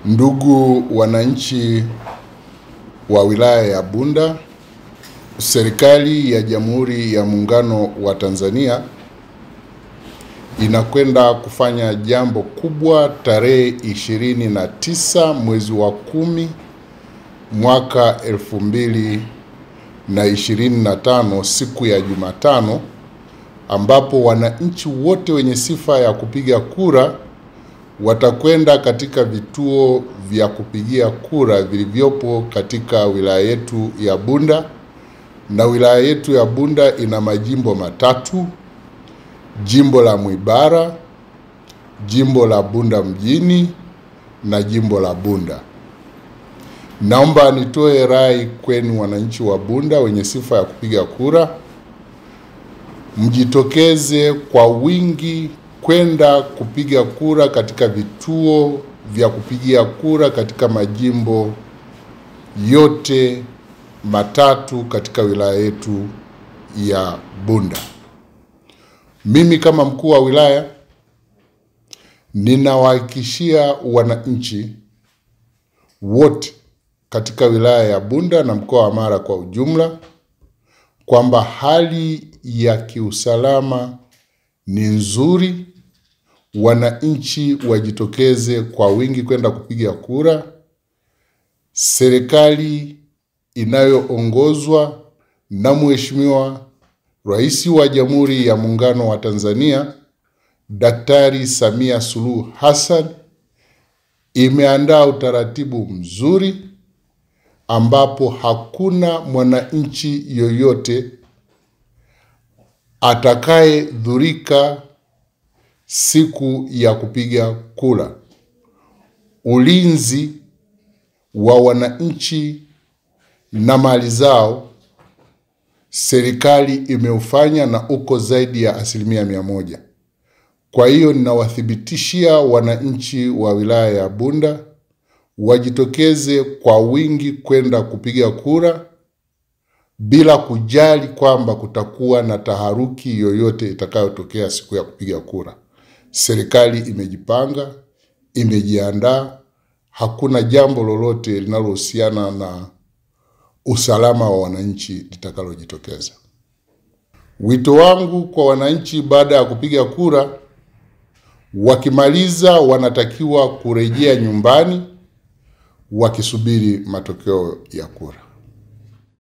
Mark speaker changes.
Speaker 1: Ndugu wananchi wa wilaya ya Bunda, serikali ya Jamhuri ya Muungano wa Tanzania inakwenda kufanya jambo kubwa tarehe 29 mwezi wa 10 mwaka 2025, siku ya Jumatano, ambapo wananchi wote wenye sifa ya kupiga kura watakwenda katika vituo vya kupigia kura vilivyopo katika wilaya yetu ya Bunda. Na wilaya yetu ya Bunda ina majimbo matatu: jimbo la Mwibara, jimbo la Bunda mjini na jimbo la Bunda. Naomba nitoe rai kwenu wananchi wa Bunda wenye sifa ya kupiga kura, mjitokeze kwa wingi kwenda kupiga kura katika vituo vya kupigia kura katika majimbo yote matatu katika wilaya yetu ya Bunda. Mimi kama mkuu wa wilaya ninawahakikishia wananchi wote katika wilaya ya Bunda na mkoa wa Mara kwa ujumla kwamba hali ya kiusalama ni nzuri. Wananchi wajitokeze kwa wingi kwenda kupiga kura. Serikali inayoongozwa na Mheshimiwa Rais wa Jamhuri ya Muungano wa Tanzania, Daktari Samia Suluhu Hassan, imeandaa utaratibu mzuri ambapo hakuna mwananchi yoyote atakayedhurika siku ya kupiga kura. Ulinzi wa wananchi na mali zao serikali imeufanya na uko zaidi ya 100%. Kwa hiyo ninawathibitishia wananchi wa wilaya ya Bunda wajitokeze kwa wingi kwenda kupiga kura bila kujali kwamba kutakuwa na taharuki yoyote itakayotokea siku ya kupiga kura. Serikali imejipanga, imejiandaa, hakuna jambo lolote linalohusiana na usalama wa wananchi litakalojitokeza. Wito wangu kwa wananchi baada ya kupiga kura, wakimaliza wanatakiwa kurejea nyumbani wakisubiri matokeo ya kura.